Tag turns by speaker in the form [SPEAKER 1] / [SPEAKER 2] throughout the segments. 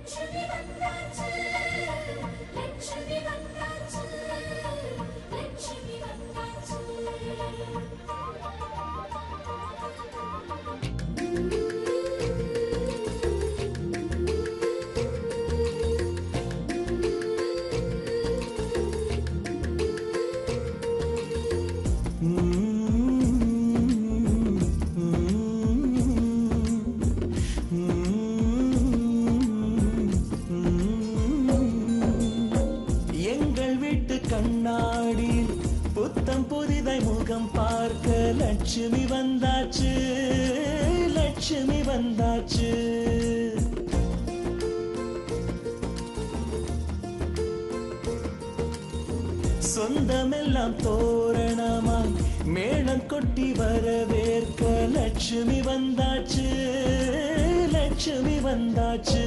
[SPEAKER 1] லட்சுமி வந்தாச்சு, லட்சுமி வந்தாச்சு. சொந்தமெல்லாம் தோரணமாய் மேளம் கொட்டி வரவேற்க லட்சுமி வந்தாச்சு, லட்சுமி வந்தாச்சு.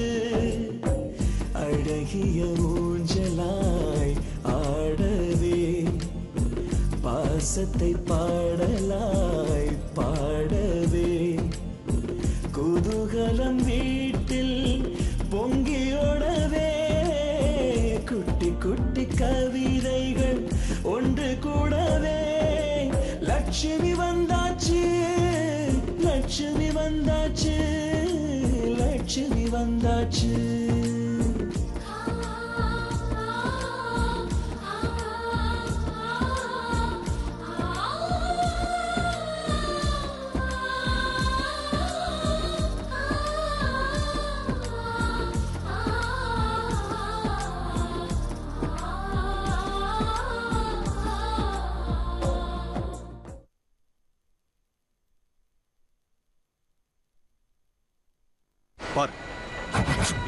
[SPEAKER 1] அழகிய ஊஞ்சலாய் ஆடவே பாசத்தை பாடலாய் பாடவே குதூகலம் வீட்டில் பொங்கியோடவே குட்டி குட்டி கவிதைகள் ஒன்று கூடவே லட்சுமி வந்தாச்சு, லட்சுமி வந்தாச்சு, லட்சுமி வந்தாச்சு.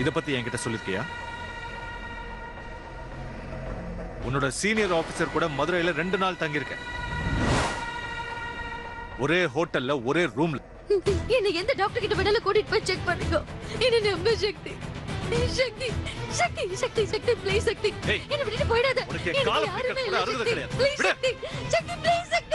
[SPEAKER 2] இத பத்தி என்கிட்ட சொல்லிருக்கியா? உன்னோட சீனியர் ஆபீசர் கூட மதுரையில 2 நாள் தங்கியிருக்கேன். ஒரே ஹோட்டல்ல ஒரே ரூம்ல.
[SPEAKER 3] என்ன எந்த டாக்டர் கிட்ட வேணாலும் கூட்டிட்டு போய் செக் பண்ணுங்க. என்ன நம்ப சக்தி, சக்தி, சக்தி, சக்தி, சக்தி, ப்ளீஸ் சக்தி. என்ன விட்டுட்டு போயிடாத.
[SPEAKER 2] உனக்கு கால் பிடிக்க கூட அருகதை கிடையாது.
[SPEAKER 3] Please Sakthi, Sakthi, please Sakthi.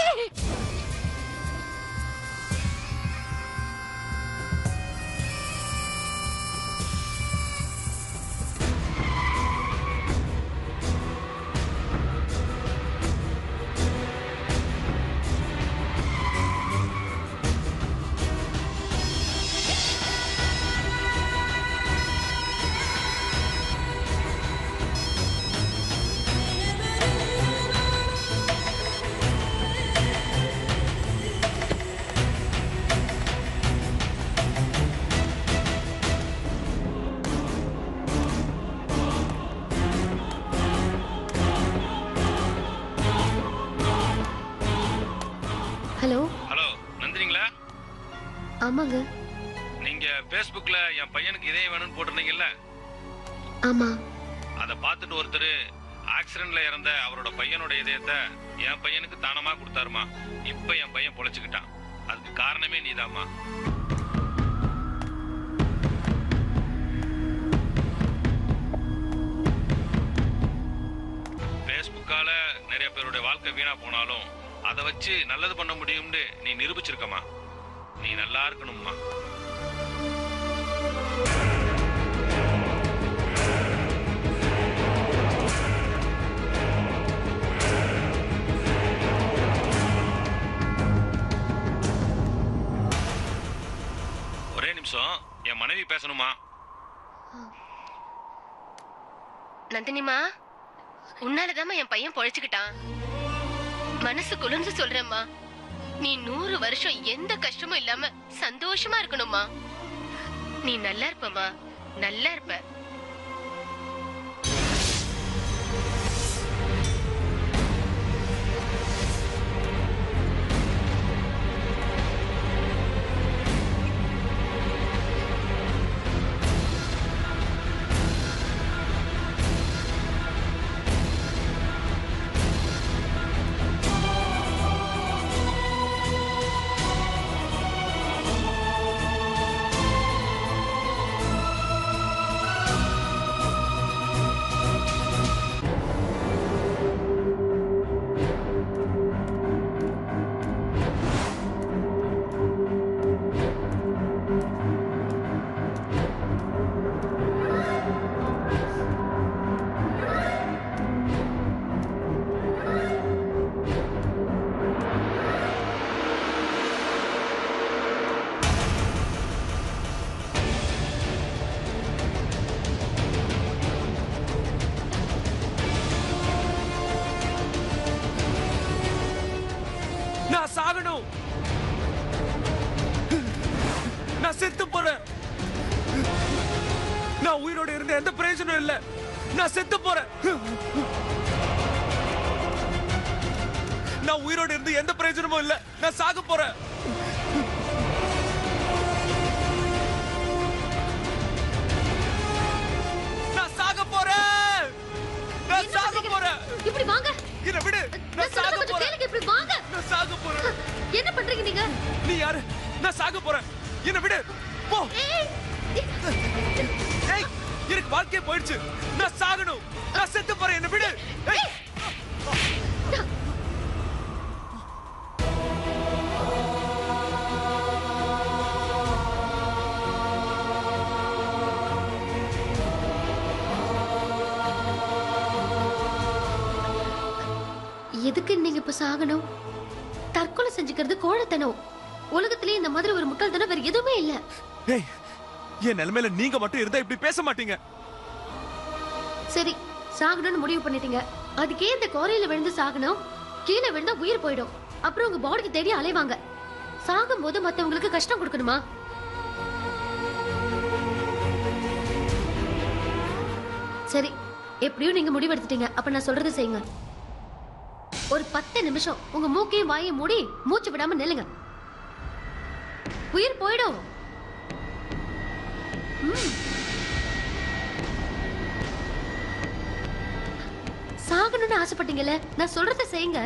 [SPEAKER 3] Hello
[SPEAKER 4] hello, நந்தினிங்களா?
[SPEAKER 3] ஆமாங்க.
[SPEAKER 4] நீங்க Facebookல என் பையனுக்கு இதயம் வேணும்னு போட்டிருந்தீங்கல்ல?
[SPEAKER 3] ஆமா.
[SPEAKER 4] அதை பார்த்துட்டு ஒருத்தர் ஆக்சிடென்ட்ல இறந்த அவரோட பையனோட இதயத்தை என் பையனுக்கு தானமா கொடுத்தாருமா. இப்ப என் பையன் பொழைச்சுக்கிட்டான். அதுக்கு காரணமே நீதாம்மா. Facebookaல நிறைய பேருடைய வாழ்க்கை வீணா போனாலும் அதை வச்சு நல்லது பண்ண முடியும்னு நீ நிரூபிச்சிருக்கமா. நீ நல்லா இருக்கணும்மா. ஒரே நிமிஷம், என் மனைவி பேசணுமா.
[SPEAKER 3] நந்தினிமா, உன்னாலதாம்மா என் பையன் பொழைச்சுக்கிட்டான். மனசு குளிர்ந்து சொல்றேம்மா, நீ 100 வருஷம் எந்த கஷ்டமும் இல்லாம சந்தோஷமா இருக்கணும்மா. நீ நல்லா இருப்பமா, நல்லா இருப்ப.
[SPEAKER 2] நான் செத்து போறேன். நான் உயிரோட இருந்த எந்த பிரயோஜனம் இல்ல. நான் செத்து போறேன். நான் உயிரோட இருந்து எந்த பிரயோஜனமும் இல்ல. நான் சாக போறேன். நான் சாக போறேன். நான் சாக போறேன்.
[SPEAKER 3] இப்படி வாங்க.
[SPEAKER 2] என்ன விடு. நான் சாக போறேன்.
[SPEAKER 3] இப்படி வாங்க.
[SPEAKER 2] நான் சாக போறேன்.
[SPEAKER 3] என்ன பண்றீங்க நீங்க?
[SPEAKER 2] நீ யாரு? நான் சாக போறேன். என்ன விடு. போ. ஏய், எனக்கு வாழ்க்கையே போயிடுச்சு. நான் சாகணும். நான் செத்து போறேன். என்ன விடு. ஏய்.
[SPEAKER 3] எதுக்கு நீங்க இப்ப சாகணும்? தற்கொலை செஞ்சுக்கிறது கோழைத்தனம். உலகத்திலே இந்த மாதிரி ஒரு முட்டாள்தனம் வேற எதுவுமே இல்ல.
[SPEAKER 2] ஏய், என் நிலைமையில நீங்க மட்டும் இருந்தா இப்படி பேச மாட்டீங்க.
[SPEAKER 3] சரி, சாகணும்னு முடிவு பண்ணிட்டீங்க. அதுக்கே இந்த கோரையில விழுந்து சாகணும். கீழே விழுந்தா உயிர் போயிடும். அப்புறம் உங்க பாடிக்கு தேடி அலைவாங்க. சாகும் போது மத்தவங்களுக்கு கஷ்டம் கொடுக்கணுமா? சரி, எப்படியும் நீங்க முடிவெடுத்துட்டீங்க. அப்ப நான் சொல்றதை செய்யுங்க. ஒரு 10 நிமிஷம் உங்க மூக்கையும் வாயையும் மூடி மூச்சு விடாம நில்லுங்க. உயிர் போயிடும். சாகணும்னு ஆசைப்பட்டீங்கல்ல, நான் சொல்றதை செய்யுங்க.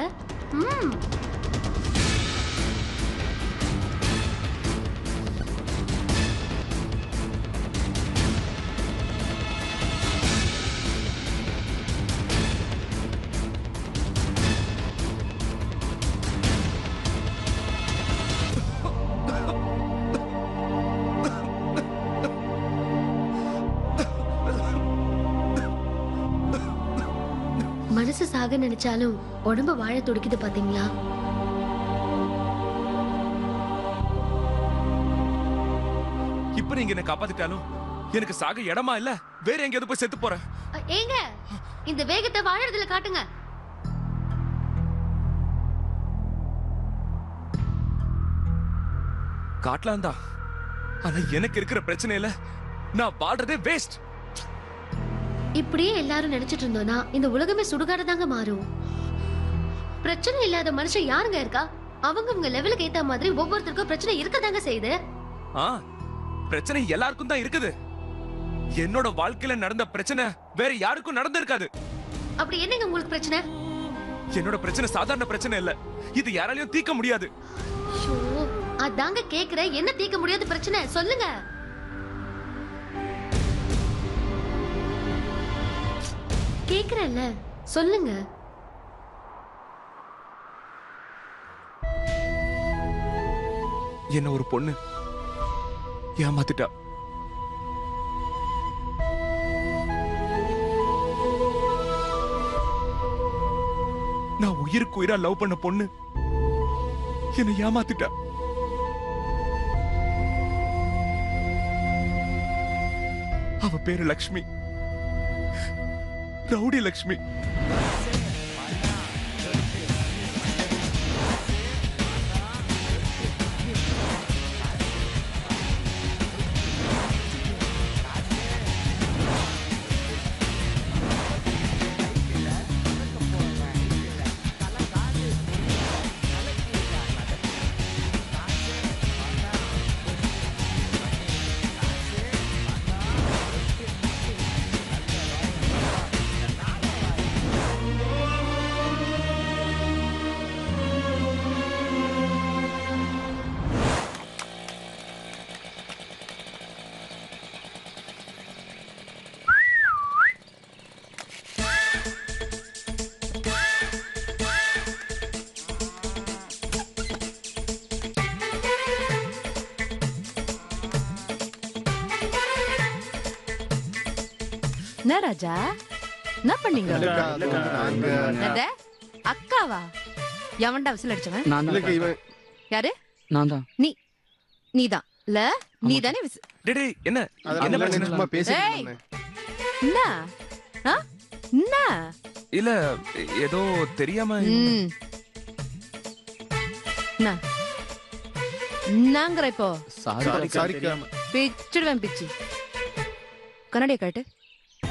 [SPEAKER 3] மனசு சாக நினைச்சாலும் உடம்பு வாழ துடிக்குது பாத்தீங்களா?
[SPEAKER 2] இப்ப நீங்க என்ன காப்பாத்திட்டாலும் எனக்கு சாக இடமா இல்ல. வேற எங்கேயாவது போய் செத்து போறேன்.
[SPEAKER 3] ஏங்க, இந்த வேகத்தை வாழறதுல காட்டுங்க.
[SPEAKER 2] காட்டலாம் தான். ஆனா எனக்கு இருக்கிற பிரச்சனையில நான் வாழ்றதே வேஸ்ட்.
[SPEAKER 3] இப்படியே எல்லாரும் நினைச்சிட்டு இருந்தோம்னா இந்த உலகமே சுடுகாடுதாங்க மாறும். பிரச்சனை இல்லாத மனுஷன் யாருங்க இருக்கா? அவங்க லெவலுக்கு ஏத்த மாதிரி ஒவ்வொருத்தருக்கும் பிரச்சனை இருக்கதாங்க செய்யுது.
[SPEAKER 2] பிரச்சனை எல்லாருக்கும் தான் இருக்குது. என்னோட வாழ்க்கையில நடந்த பிரச்சனை வேற யாருக்கும் நடந்திருக்காது.
[SPEAKER 3] அப்படி என்னங்க உங்களுக்கு பிரச்சனை?
[SPEAKER 2] என்னோட பிரச்சனை சாதாரண பிரச்சனை இல்ல. இது யாராலையும் தீர்க்க முடியாது.
[SPEAKER 3] அதாங்க கேக்குற, என்ன தீர்க்க முடியாத பிரச்சனை சொல்லுங்க. கேக்குறேன்ல, சொல்லுங்க.
[SPEAKER 2] என்ன ஒரு பொண்ணு ஏமாத்திட்டா. நான் உயிருக்கு உயிரா லவ் பண்ண பொண்ணு என்ன ஏமாத்திட்டா. அவ பேரு லக்ஷ்மி. ரவுடி லக்ஷ்மி.
[SPEAKER 5] என்ன ராஜா, என்ன பண்ணீங்க? அக்காவா? எவன்டா விசில் அடிச்சவன்? யாரு?
[SPEAKER 6] நான் தான்.
[SPEAKER 5] நீதான் இல்ல? நீதானே விசில்.
[SPEAKER 2] டேய் என்ன என்ன பிரச்சனை? சும்மா பேசிட்டு
[SPEAKER 5] என்ன என்ன?
[SPEAKER 2] இல்ல ஏதோ தெரியாம.
[SPEAKER 5] என்னங்கற இப்போ
[SPEAKER 6] சாரி
[SPEAKER 5] பிச்சிடுவேன் பிச்சி. கண்ணாடியா கழட்டு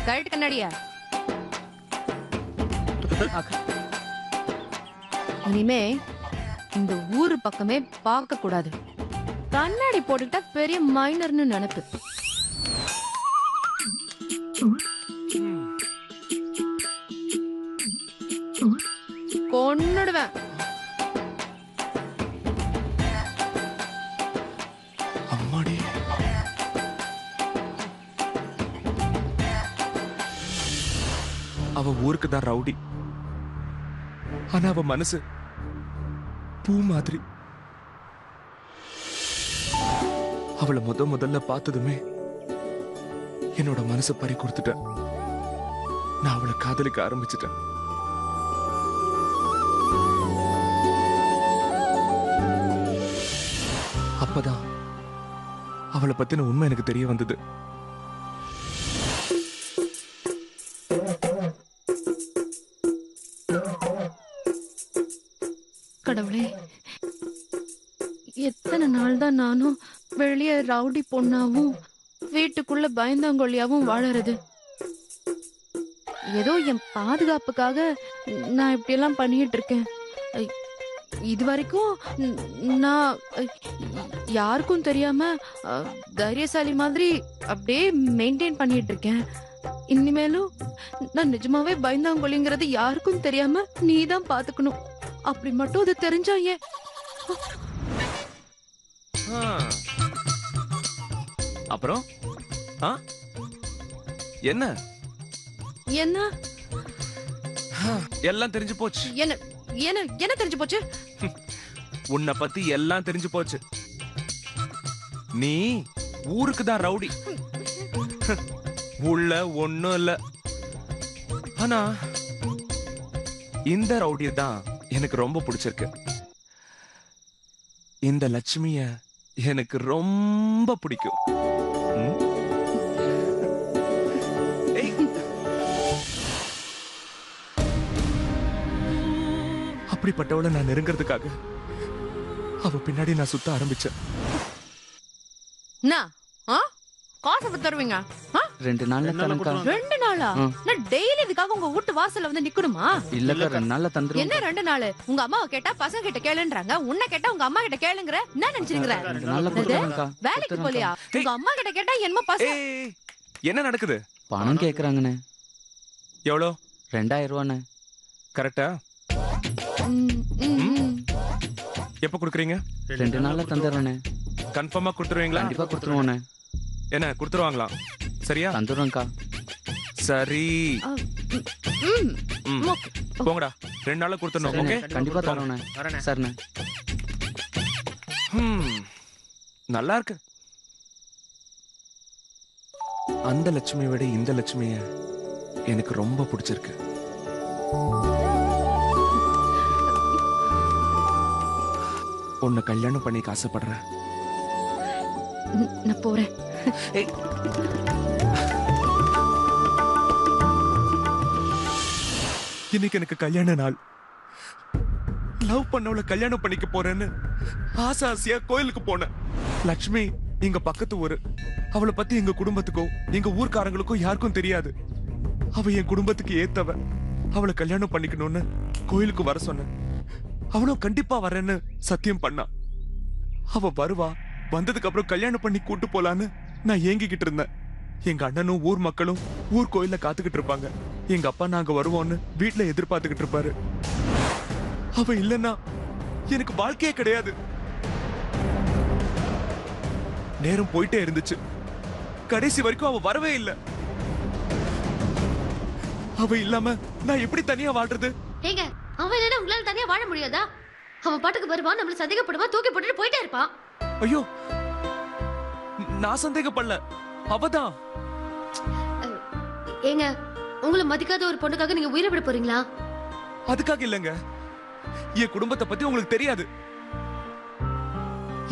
[SPEAKER 5] கழட்டு கண்ணாடியா. இனிமே இந்த ஊரு பக்கமே பார்க்க கூடாது. கண்ணாடி போட்டுக்கிட்டா பெரிய மைனர்னு நினைப்பு. கொன்னுடுவேன்.
[SPEAKER 2] அம்மாடி, அவ ஊருக்கு தான் ரவுடி. ஆனா அவ மனசு பூ மாதிரி. அவளை முதல்ல பார்த்ததுமே என்னோட மனசை பறி கொடுத்துட்டேன். நான் அவளை காதலிக்க ஆரம்பிச்சிட்டேன். அப்பதான் அவளை பத்தின உண்மை எனக்கு தெரிய வந்தது.
[SPEAKER 5] கடவுளே, எத்தனை நாள் தான் நானும் வெளியே ரவுடி பொண்ணாவும் வீட்டுக்குள்ள பயந்தாங்கொல்லியாவும் வாழறது. ஏதோ என் பாதுகாப்புக்காக நான் இப்படி எல்லாம் பண்ணிட்டு இருக்கேன். இது வரைக்கும் நான் யாருக்கும் தெரியாம தைரியசாலி மாதிரி அப்படியே மெயின்டைன் பண்ணிட்டு இருக்கேன். இனிமேலும் நான் நிஜமாவே பயந்தாங்கொல்லிங்கிறது யாருக்கும் தெரியாம நீதான் பாத்துக்கணும். அப்படி மட்டும் அது தெரிஞ்சா ஏன்
[SPEAKER 2] அப்புறம் என்ன
[SPEAKER 5] என்ன
[SPEAKER 2] எல்லாம் தெரிஞ்சு போச்சு.
[SPEAKER 5] என்ன என்ன என்ன தெரிஞ்சு போச்சு?
[SPEAKER 2] உன்னை பத்தி எல்லாம் தெரிஞ்சு போச்சு. நீ ஊருக்கு தான் ரவுடி. உள்ள ஒண்ணும் இல்ல. ஆனா இந்த ரவுடிய தான் எனக்கு ரொம்ப பிடிச்சிருக்கு. இந்த லட்சுமிய எனக்கு ரொம்ப பிடிக்கும். அப்படிப்பட்டவளை நான் நெருங்கிறதுக்காக அவ பின்னாடி நான் சுத்த ஆரம்பிச்சேன்.
[SPEAKER 5] காசு தருவீங்க?
[SPEAKER 6] 2 நாள்ல தரேன்க்கா.
[SPEAKER 5] 2 நாளா? நான் டெய்லி இதுக்காக உங்க வீட்டு வாசல்ல வந்து நிக்கணுமா?
[SPEAKER 6] இல்லக்கா 2 நாள்ல தந்துருவேன்.
[SPEAKER 5] என்ன 2 நாள்? உங்க அம்மாவை கேட்டா பசங்க கிட்ட கேளுன்றாங்க, உன்னை கேட்டா உங்க அம்மா கிட்ட கேளுங்கற. என்ன நினைச்சீங்கற?
[SPEAKER 6] 2 நாள்ல கொடுத்துறேன்க்கா.
[SPEAKER 5] வேலைக்கு போலியா? உங்க அம்மா கிட்ட கேட்டா என்னமோ பசங்க.
[SPEAKER 2] என்ன நடக்குது?
[SPEAKER 6] பணம் கேக்குறாங்கண்ணே.
[SPEAKER 2] எவ்வளோ?
[SPEAKER 6] 2000 ரூபாண்ணே.
[SPEAKER 2] கரெக்டா? எப்ப குடுக்குறீங்க?
[SPEAKER 6] 2 நாள்ல தந்துடுறேண்ணே.
[SPEAKER 2] கன்ஃபார்மா கொடுத்துருவீங்களா?
[SPEAKER 6] கண்டிப்பா கொடுத்துருவோண்ணே.
[SPEAKER 2] என்ன கொடுத்துருவாங்களா? சரியா?
[SPEAKER 6] தந்துடுறேன்க்கா.
[SPEAKER 2] சரி போங்கடா. 2 நாள்ல கொடுத்துடணும். ஓகே,
[SPEAKER 6] கண்டிப்பா தரோண்ணே. சரிண்ணே.
[SPEAKER 2] நல்லா இருக்கு. அந்த லட்சுமியை விட இந்த லட்சுமிய எனக்கு ரொம்ப பிடிச்சிருக்கு. உன்னை கல்யாணம் பண்ணிக்க ஆசைப்படுறேன்.
[SPEAKER 5] நான் போறேன்.
[SPEAKER 2] இன்னைக்கு எனக்கு கல்யாண நாள். லவ் பண்ணவளை கல்யாணம் பண்ணிக்க போறேன்னு ஆசையா கோயிலுக்கு போனேன். லட்சுமி எங்க பக்கத்து ஊரு. அவளை பத்தி எங்க குடும்பத்துக்கோ எங்க ஊர்க்காரங்களுக்கோ யாருக்கும் தெரியாது. அவ என் குடும்பத்துக்கு ஏத்தவ. அவளை கல்யாணம் பண்ணிக்கணும்னு கோயிலுக்கு வர சொன்னேன். அவளும் கண்டிப்பா வரேன்னு சத்தியம் பண்ணா. அவ வருவா. வந்ததுக்கு அப்புறம் கல்யாணம் பண்ணி கூட்டு போலான்னு நான் ஏங்கிக்கிட்டு இருந்தேன். எங்க அண்ணனும் ஊர் மக்களும் ஊர் கோயில்ல காத்துக்கிட்டு இருப்பாங்க. எங்க அப்பா நாங்க வருவோம்னு வீட்டுல எதிர்பார்த்துக்கிட்டு இருப்பாரு. அவ இல்லன்னா எனக்கு வாழ்க்கையே கிடையாது. நேரம் போயிட்டே இருந்துச்சு. கடைசி வரைக்கும் அவ வரவே இல்லை. அவ இல்லாம நான் எப்படி தனியா வாழ்றது?
[SPEAKER 3] ஏங்க, அவன் இல்லைன்னா உங்களால தனியா வாழ முடியாதா? அவன் பாட்டுக்கு வருவான், நம்மள சந்தேகப்படுவான், தூக்கி போட்டுட்டு போயிட்டே இருப்பான்.
[SPEAKER 2] ஐயோ, நான் சந்தேகப்படல, அவதான்.
[SPEAKER 3] ஏங்க, உங்களை மதிக்காத ஒரு பொண்ணுக்காக நீங்க உயிரை விட போறீங்களா?
[SPEAKER 2] அதுக்காக இல்லங்க. என் குடும்பத்தை பத்தி உங்களுக்கு தெரியாது.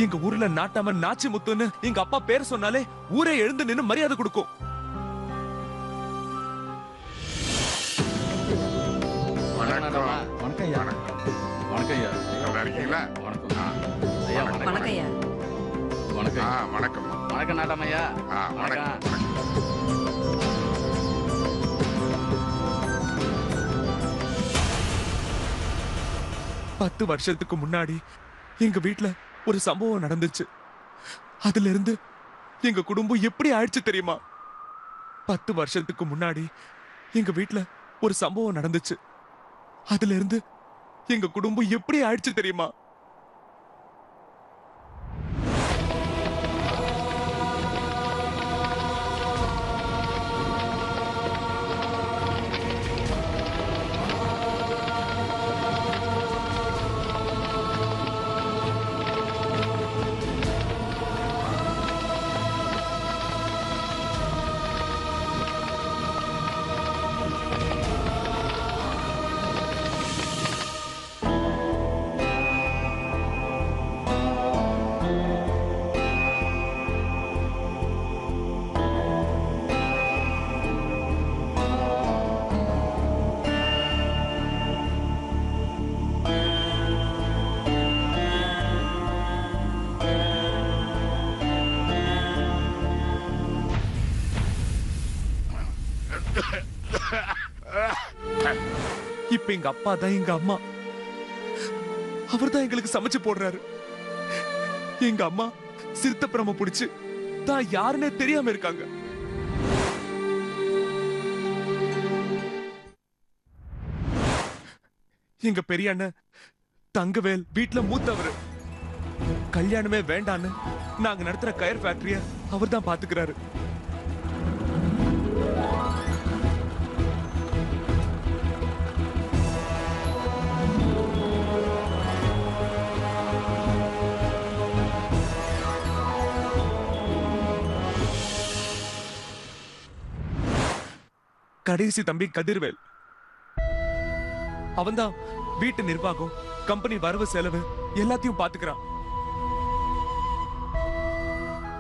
[SPEAKER 2] எங்க ஊர்ல நாட்டாம நாச்சி முத்துன்னு எங்க அப்பா பேர் சொன்னாலே ஊரே எழுந்து நின்னு மரியாதை கொடுக்கும்.
[SPEAKER 7] வணக்கம் ஐயா. வணக்கம்
[SPEAKER 8] வணக்கம்
[SPEAKER 7] வணக்கம் நாட்டாமையா.
[SPEAKER 8] வணக்கம்.
[SPEAKER 2] 10 வருஷத்துக்கு முன்னாடி எங்க வீட்ல ஒரு சம்பவம் நடந்துச்சு. அதுல இருந்து எங்க குடும்பம் எப்படி ஆயிடுச்சு தெரியுமா? 10 வருஷத்துக்கு முன்னாடி எங்க வீட்ல ஒரு சம்பவம் நடந்துச்சு. அதுல இருந்து எங்க குடும்பம் எப்படி ஆயிடுச்சு தெரியுமா? இப்ப எங்க அப்பா தான் எங்க அம்மா. அவர் தான் எங்களுக்கு சமைச்சு போடுறாரு. எங்க அம்மா சிறுத்தப்பிரம பிடிச்சு தான் யாருன்னே தெரியாம இருக்காங்க. எங்க பெரிய அண்ணன் தங்கவேல் வீட்டுல மூத்தவரு. கல்யாணமே வேண்டான்னு நாங்க நடத்துற கயர் ஃபேக்டரிய அவர் தான் பாத்துக்கிறாரு. கடைசி தம்பி கதிர்வேல். அவன்தான் வீட்டு நிர்வாகம், கம்பெனி வரவு செலவு எல்லாத்தையும் பாத்துக்கிறான்.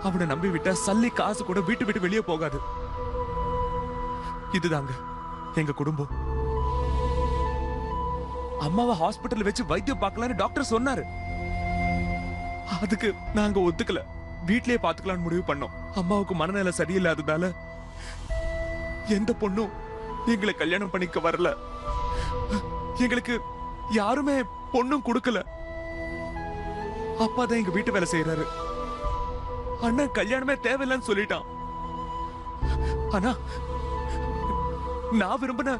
[SPEAKER 2] அவனை நம்பி விட்டா சல்லி காசு கூட வீட்டு விட்டு வெளியே போகாது. இதுதாங்க எங்க குடும்பம். அம்மாவை ஹாஸ்பிட்டல் வச்சு வைத்தியம் பார்க்கலான்னு டாக்டர் சொன்னாரு. அதுக்கு நாங்க ஒத்துக்கல. வீட்லயே பாத்துக்கலாம்னு முடிவு பண்ணோம். அம்மாவுக்கு மனநிலை சரியில்லாததால எந்த பொண்ணும் எங்களை கல்யாணம் பண்ணிக்க வரல. எங்களுக்கு யாருமே பொண்ணும் கொடுக்கல. அப்பா தான் எங்க வீட்டு வேலை செய்யறாரு. அண்ணன் கல்யாணமே தேவையில்லைன்னு சொல்லிட்டான். ஆனா நான் விரும்பின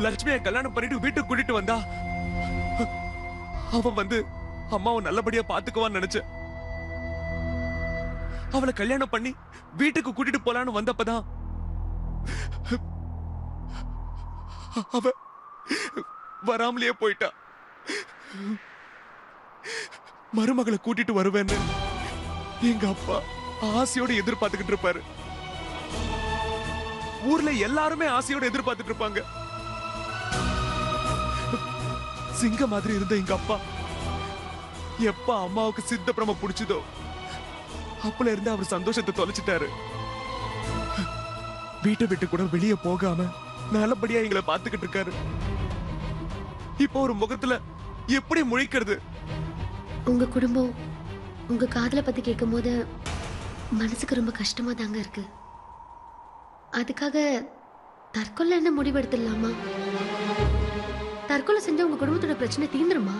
[SPEAKER 2] லட்சுமியை கல்யாணம் பண்ணிட்டு வீட்டுக்கு கூட்டிட்டு வந்தா அவன் வந்து அம்மாவை நல்லபடியா பாத்துக்குவான்னு நினைச்சேன். அவளை கல்யாணம் பண்ணி வீட்டுக்கு கூட்டிட்டு போலான்னு வந்தப்பதான் அவ வராமலேயே போயிட்டா. மருமகளை கூட்டிட்டு வருவேன்னு எங்க அப்பா ஆசையோட எதிர்பார்த்துக்கிட்டு இருப்பாரு. ஊர்ல எல்லாருமே ஆசையோட எதிர்பார்த்துட்டு இருப்பாங்க. சிங்க மாதிரி இருந்த எங்க அப்பா எப்ப அம்மாவுக்கு சித்த பிரம புடிச்சதோ அப்பல இருந்து அவர் சந்தோஷத்தை தொலைச்சிட்டாரு. வீட்டை விட்டு கூட வெளியே போகாம நல்லபடியா எங்களை பாத்துக்கிட்டு இருக்காரு. இப்ப ஒரு முகத்துல எப்படி முழிக்கிறது?
[SPEAKER 3] உங்க குடும்பம் உங்க காதலை பத்தி கேட்கும் போது மனசுக்கு ரொம்ப கஷ்டமா தாங்க இருக்கு. அதுக்காக தற்கொலை என்ன முடிவெடுத்துடலாமா? தற்கொலை செஞ்சா உங்க குடும்பத்தோட பிரச்சனை தீந்துருமா?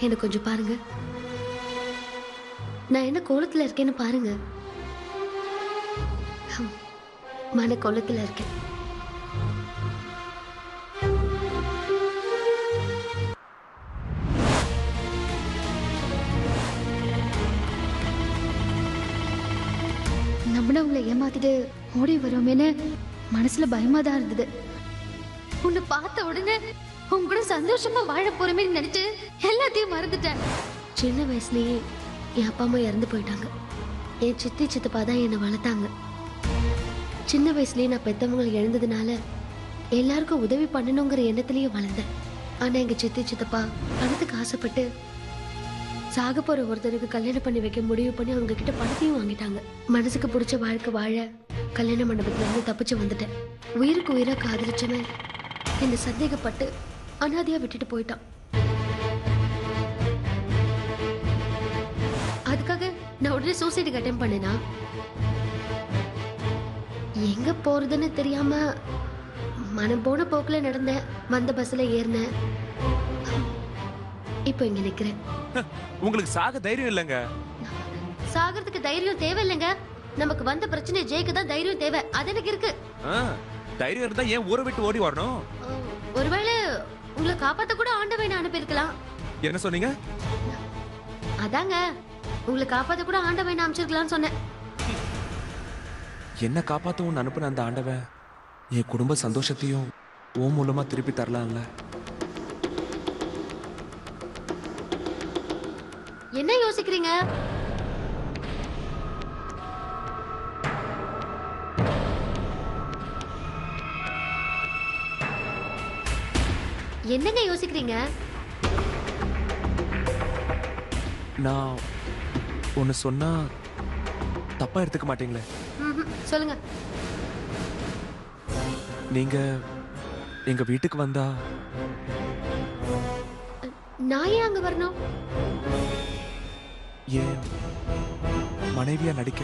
[SPEAKER 3] எனக்கு கொஞ்சம் பாருங்க. நான் என்ன கோலத்துல இருக்கேன்னு பாருங்க. மன கோலத்துல இருக்கேன். நம்மளவங்களை ஏமாத்திட்டு ஓடி வரோமேன்னு மனசுல பயமா தான் இருந்தது. உன்னை பார்த்த உடனே உன் கூட சந்தோஷமா வாழ போறமே நினைச்சு எல்லாத்தையும் மறந்துட்டேன். சின்ன வயசுலயே என் அப்பா அம்மா இறந்து போயிட்டாங்க. என் சித்தி சித்தப்பா தான் என்னை வளர்த்தாங்க. சின்ன வயசுலயே நான் பெத்தவங்களை இழந்ததுனால எல்லாருக்கும் உதவி பண்ணணுங்கிற எண்ணத்திலேயே வளர்ந்தேன். ஆனா எங்க சித்தி சித்தப்பா பணத்துக்கு ஆசைப்பட்டு சாக போற ஒருத்தருக்கு கல்யாணம் பண்ணி வைக்க முடிவு பண்ணி அவங்க கிட்ட பணத்தையும் வாங்கிட்டாங்க. மனசுக்கு பிடிச்ச வாழ்க்கை வாழ கல்யாண மண்டபத்துல இருந்து தப்பிச்சு வந்துட்டேன். உயிருக்கு உயிரா காதலிச்சவன் என்ன சந்தேகப்பட்டு அனாதையா விட்டுட்டு போயிட்டான். உடனே சூசைடுக்கு அட்டெம்ப் பண்ணேனா? எங்க போறதுன்னு தெரியாம மனம் போன போக்குல நடந்தேன். வந்த பஸ்ல ஏறினேன். இப்போ இங்க நிக்கிறேன்.
[SPEAKER 2] உங்களுக்கு சாக தைரியம் இல்லைங்க.
[SPEAKER 3] சாகிறதுக்கு தைரியம் தேவை இல்லைங்க. நமக்கு வந்த பிரச்சனை ஜெயிக்க தான் தைரியம் தேவை. அது எனக்கு இருக்கு.
[SPEAKER 2] தைரியம் இருந்தா ஏன் ஊரை விட்டு ஓடி வரணும்?
[SPEAKER 3] ஒருவேளை உங்களை காப்பாத்த கூட ஆண்டவன் அனுப்பியிருக்கலாம்.
[SPEAKER 2] என்ன சொன்னீங்க?
[SPEAKER 3] அதாங்க, உங்களை காப்பாத்த கூட ஆண்டவன் அனுப்பிச்சிருக்கலாம்னு சொன்னேன்.
[SPEAKER 2] என்ன காப்பாத்த உன்னை அனுப்புன அந்த ஆண்டவன் என் குடும்ப சந்தோஷத்தையும் ஓ மூலமா திருப்பி தரலாம்ல.
[SPEAKER 3] என்ன யோசிக்கிறீங்க? என்னங்க யோசிக்கிறீங்க?
[SPEAKER 2] நான் ஒன்னு சொன்னா தப்பா எடுத்துக்க மாட்டீங்களே?
[SPEAKER 3] சொல்லுங்க.
[SPEAKER 2] நீங்க எங்க வீட்டுக்கு வந்தா
[SPEAKER 3] நான் ஏன் அங்க வரணும்?
[SPEAKER 2] ஏன் மனைவியா நடிக்க